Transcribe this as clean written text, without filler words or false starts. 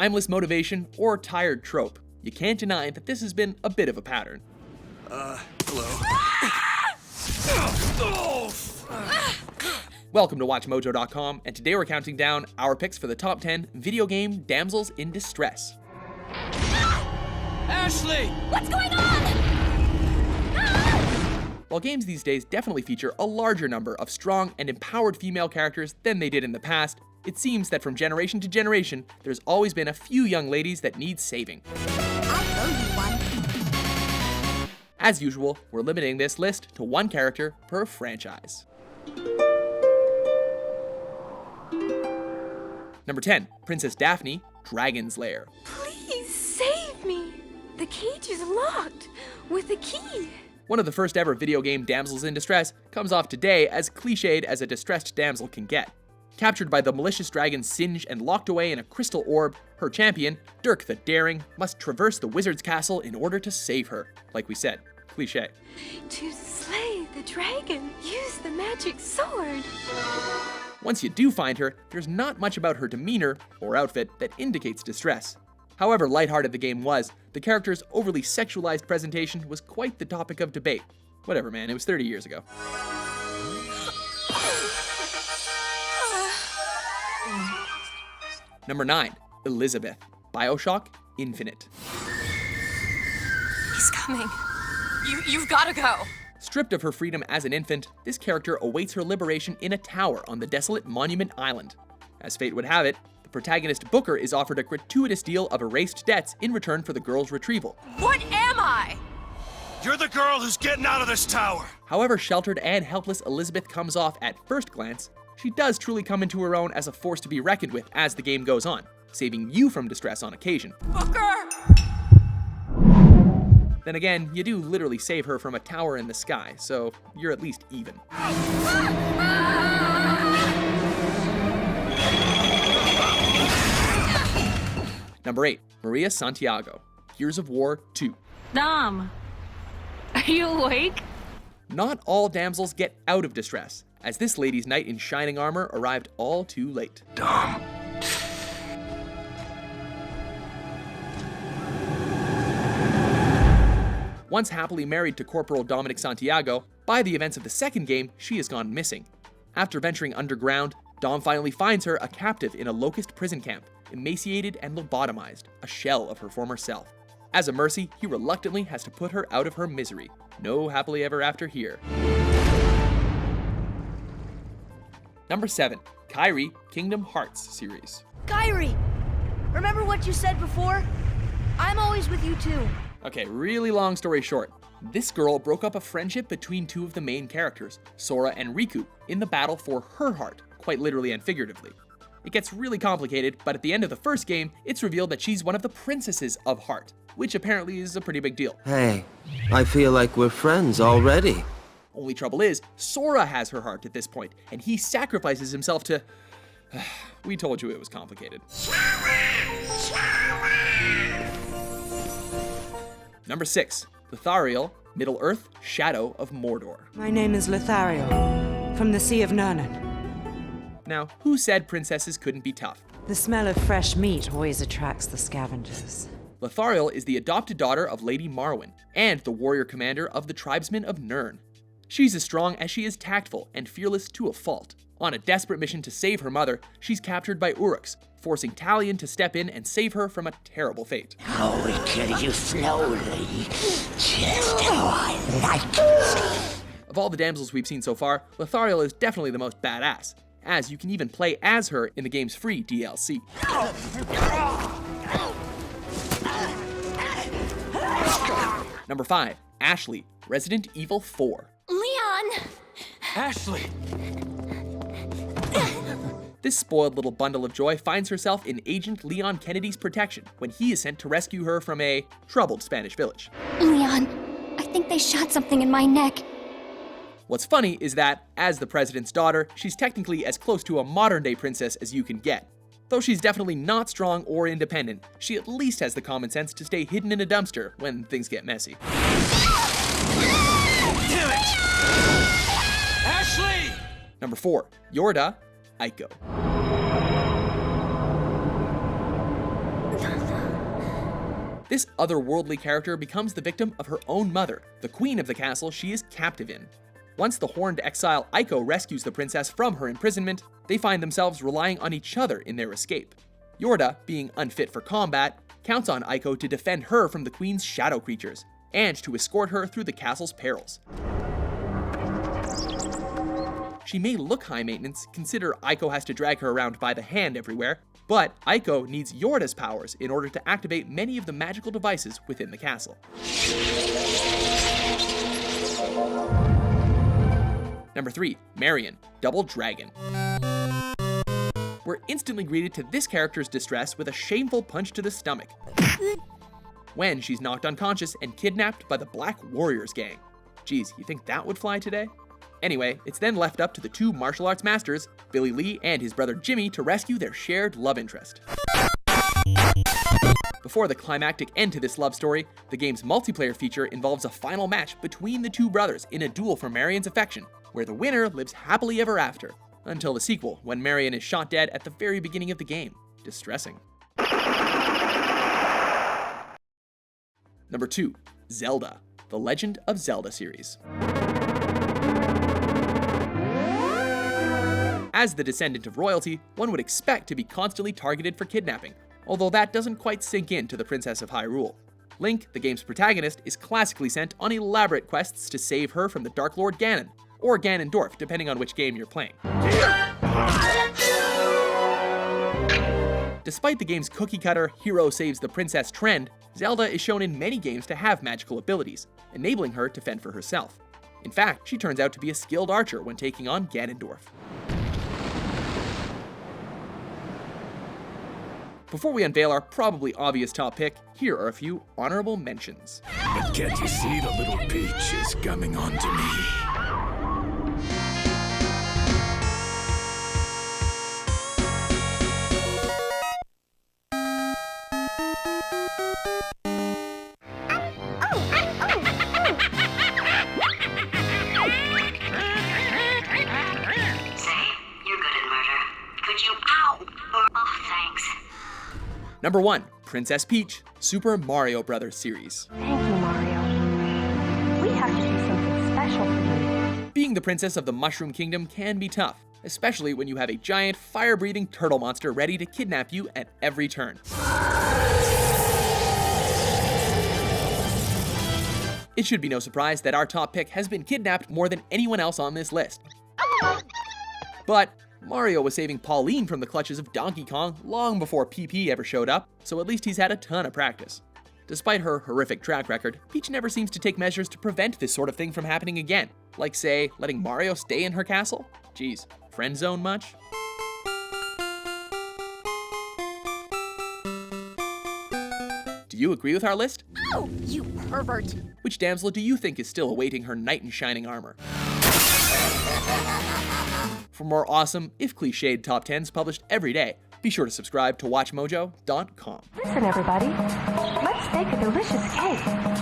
timeless motivation or tired trope, you can't deny that this has been a bit of a pattern. Hello. Welcome to WatchMojo.com, and today we're counting down our picks for the top 10 video game damsels in distress. Ashley! What's going on? While games these days definitely feature a larger number of strong and empowered female characters than they did in the past, it seems that from generation to generation, there's always been a few young ladies that need saving. I'll throw you one. As usual, we're limiting this list to one character per franchise. Number 10, Princess Daphne, Dragon's Lair. Please save me. The cage is locked with a key. One of the first ever video game damsels in distress comes off today as cliched as a distressed damsel can get. Captured by the malicious dragon Singe and locked away in a crystal orb, her champion, Dirk the Daring, must traverse the wizard's castle in order to save her. Like we said, cliche. To slay the dragon, use the magic sword. Once you do find her, there's not much about her demeanor or outfit that indicates distress. However lighthearted the game was, the character's overly sexualized presentation was quite the topic of debate. Whatever, man, it was 30 years ago. Number 9, Elizabeth, Bioshock Infinite. He's coming. You've gotta go. Stripped of her freedom as an infant, this character awaits her liberation in a tower on the desolate Monument Island. As fate would have it, the protagonist Booker is offered a gratuitous deal of erased debts in return for the girl's retrieval. What am I? You're the girl who's getting out of this tower! However sheltered and helpless Elizabeth comes off at first glance, she does truly come into her own as a force to be reckoned with as the game goes on, saving you from distress on occasion. Booker! Then again, you do literally save her from a tower in the sky, so you're at least even. Number 8, Maria Santiago, Gears of War 2. Dom, are you awake? Not all damsels get out of distress, as this lady's knight in shining armor arrived all too late. Dom. Once happily married to Corporal Dominic Santiago, by the events of the second game, she has gone missing. After venturing underground, Dom finally finds her a captive in a locust prison camp, emaciated and lobotomized, a shell of her former self. As a mercy, he reluctantly has to put her out of her misery. No happily ever after here. Number 7, Kairi, Kingdom Hearts series. Kairi, remember what you said before? I'm always with you too. Okay, really long story short. This girl broke up a friendship between two of the main characters, Sora and Riku, in the battle for her heart, quite literally and figuratively. It gets really complicated, but at the end of the first game, it's revealed that she's one of the princesses of Heart, which apparently is a pretty big deal. Hey, I feel like we're friends already. Only trouble is, Sora has her heart at this point, and he sacrifices himself to... We told you it was complicated. Number 6, Lithariel, Middle-earth, Shadow of Mordor. My name is Lithariel, from the Sea of Nurnen. Now, who said princesses couldn't be tough? The smell of fresh meat always attracts the scavengers. Lithariel is the adopted daughter of Lady Marwyn, and the warrior commander of the tribesmen of Nirn. She's as strong as she is tactful and fearless to a fault. On a desperate mission to save her mother, she's captured by Uruks, forcing Talion to step in and save her from a terrible fate. I will kill you slowly, just how I like it. Of all the damsels we've seen so far, Lithariel is definitely the most badass, as you can even play as her in the game's free DLC. Number 5, Ashley, Resident Evil 4. Leon! Ashley! This spoiled little bundle of joy finds herself in Agent Leon Kennedy's protection when he is sent to rescue her from a troubled Spanish village. Leon, I think they shot something in my neck. What's funny is that, as the president's daughter, she's technically as close to a modern-day princess as you can get. Though she's definitely not strong or independent, she at least has the common sense to stay hidden in a dumpster when things get messy. Damn it! Ashley! Number 4, Yorda, Ico. This otherworldly character becomes the victim of her own mother, the queen of the castle she is captive in. Once the horned exile Aiko rescues the princess from her imprisonment, they find themselves relying on each other in their escape. Yorda, being unfit for combat, counts on Aiko to defend her from the queen's shadow creatures, and to escort her through the castle's perils. She may look high maintenance, consider Aiko has to drag her around by the hand everywhere, but Aiko needs Yorda's powers in order to activate many of the magical devices within the castle. Number 3, Marianne, Double Dragon. We're instantly greeted to this character's distress with a shameful punch to the stomach, when she's knocked unconscious and kidnapped by the Black Warriors gang. Geez, you think that would fly today? Anyway, it's then left up to the two martial arts masters, Billy Lee and his brother Jimmy, to rescue their shared love interest. Before the climactic end to this love story, the game's multiplayer feature involves a final match between the two brothers in a duel for Marianne's affection, where the winner lives happily ever after, until the sequel, when Marianne is shot dead at the very beginning of the game. Distressing. Number 2, Zelda, The Legend of Zelda series. As the descendant of royalty, one would expect to be constantly targeted for kidnapping, although that doesn't quite sink in to the Princess of Hyrule. Link, the game's protagonist, is classically sent on elaborate quests to save her from the Dark Lord Ganon, or Ganondorf, depending on which game you're playing. Despite the game's cookie-cutter hero saves the princess trend, Zelda is shown in many games to have magical abilities, enabling her to fend for herself. In fact, she turns out to be a skilled archer when taking on Ganondorf. Before we unveil our probably obvious top pick, here are a few honorable mentions. But can't you see the little peach is coming on to me? Number 1, Princess Peach, Super Mario Bros. Series. Thank you, Mario. We have to do something special for you. Being the princess of the Mushroom Kingdom can be tough, especially when you have a giant, fire-breathing turtle monster ready to kidnap you at every turn. It should be no surprise that our top pick has been kidnapped more than anyone else on this list. But Mario was saving Pauline from the clutches of Donkey Kong long before PP ever showed up, so at least he's had a ton of practice. Despite her horrific track record, Peach never seems to take measures to prevent this sort of thing from happening again, like, say, letting Mario stay in her castle? Geez, friend zone much? Do you agree with our list? Oh, you pervert! Which damsel do you think is still awaiting her knight in shining armor? For more awesome, if cliched top 10s published every day, be sure to subscribe to WatchMojo.com. Listen, everybody. Let's bake a delicious cake.